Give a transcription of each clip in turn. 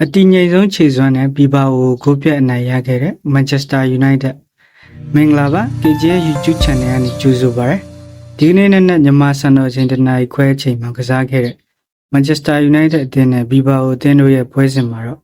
အတည်ငြိမ်ဆုံးခြေစွမ်းနဲ့ဘီဘာကိုဂိုးပြတ်အနိုင်ရခဲ့တဲ့ Manchester United မင်္ဂလာပါ KGN YouTube Channel ကနေကြိုဆိုပါရစေ။ဒီနေ့နဲ့မြန်မာစံတော်ချိန်တနာရီခွဲအချိန်မှာကစားခဲ့တဲ့ Manchester United အသင်းနဲ့ဘီဘာကိုအသင်းတို့ရဲ့ပွဲစဉ်မှာတော့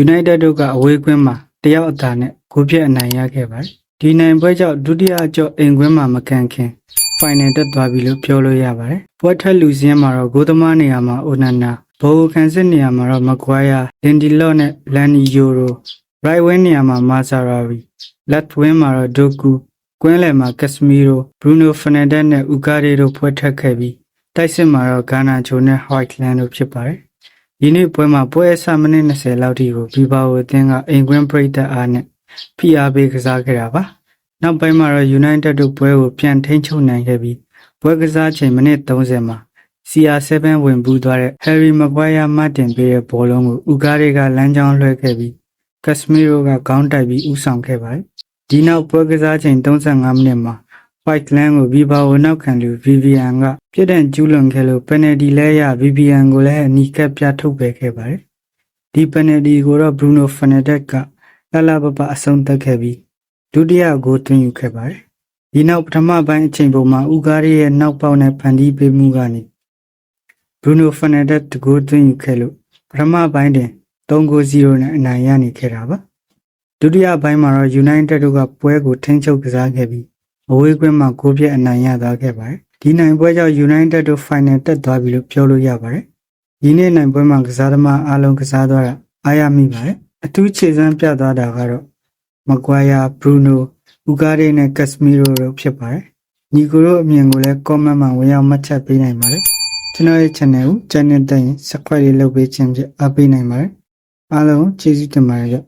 United တို့ကအဝေးကွင်းမှာတယောက်အသာနဲ့ဂိုးပြတ်အနိုင်ရခဲ့ပါတယ်။ဒီနိုင်ပွဲကြောင့်ဒုတိယအကျော့အိမ်ကွင်းမှာမကန်ခင် Final တက်သွားပြီလို့ပြောလို့ရပါတယ်။ပွဲထွက်လူစင်းမှာတော့ဂိုးသမားနေရာမှာ Onanaဘောခံစစ်နေရာမှာတော့မကွာယာလင်ဒီလော့နဲ့လန်နီယိုရို right wing နေရာမှာမာဆာရာရီ left wing မှာတော့ဒိုကူကွင်းလယ်မှာကက်စမီရိုဘရူနိုဖာနန်ဒက်နဲ့ဥကာရီတို့ဖွဲ့ထက်ခဲ့ပြီးတိုက်စစ်မှာတော့ဂါနာဂျိုနဲ့ဟိုက်လန်တို့ဖြစ်ပါတယ်။ဒီနေ့ပွဲမှာပွဲအစမိနစ်20လောက်ထိကိုဘီဘာအိုအသင်းကအိမ်ကွင်းပရိသတ်အားနဲ့ဖိအားပေးကစားခဲ့တာပါ။နောက်ပိုင်းမှာတော့ United တို့ပွဲကိုပြန်ထိန်းချုပ်နိုင်ခဲ့ပြီးပွဲကစားချိန်မိနစ်30မှာCR7 ဝင်ပူးသွားတဲ့ Harry Maguire မှတင်ပေးတဲ့ဘောလုံးကိုဥကားတွေကလမ်းကြောင်းလွှဲခဲ့ပြီးကက်စမီရိုကခေါင်းတိုက်ပြီးဥဆောင်ခဲ့ပါတယ်။ဒီနောက်ပွဲကစားချိန်35မိနစ်မှာ White Land ကိုဘီဘာကိုနောက်ခံလူ Vivian ကပြစ်ဒဏ်ကျူးလွန်ခဲ့လို့ penalty လဲရ Vivian ကိုလည်းအနီးကပ်ပြထုတ်ပေးခဲ့ပါတယ်။ဒီ penalty ကိုတော့ Bruno Fernandes ကလှပပအဆုံးသတ်ခဲ့ပြီးဒုတိယဂိုးသွင်းယူခဲ့ပါတယ်။ဒီနောက်ပထမပိုင်းအချိန်ပုံမှာဥကားတွေရဲ့နောက်ပေါက်နဲ့ဖန်တီးပေးမှုကနေBruno Fernandes တကူသွင်းယူခဲ့လို့ပထမပိုင်းတွင်3-0နဲ့အနိုင်ရနေခဲ့တာပါဒုတိယပိုင်းမှာတော့ United တို့ကပွဲကိုထိန်းချုပ်ကစားခဲ့ပြီးအဝေးကွင်းမှာဂိုးပြတ်အနိုင်ရသွားခဲ့ပါတယ်ဒီနိုင်ပွဲကြောင့် United တို့ Final တက်သွားပြီလို့ပြောလို့ရပါတယ်ဒီနေ့နိုင်ပွဲမှာကစားသမားအားလုံးကစားသွားတာအားရမိပါတယ်အထူးခြေစွမ်းပြသွားတာကတော့ Maguire, Bruno, Ugarte နဲ့ Casemiro တို့ဖြစ်ပါတယ်ညီကိုတို့အမြင်ကိုလည်း comment မှာဝင်ရောက်မှတ်ချက်ပေးနိုင်ပါတယ်ကျွန်တော်ရဲ့ channel ကို channel တိုင်း subscribe လုပ်ပေးခြင်းဖြင့်အားပေးနိုင်ပါတယ်အားလုံးကျေးဇူးတင်ပါတယ်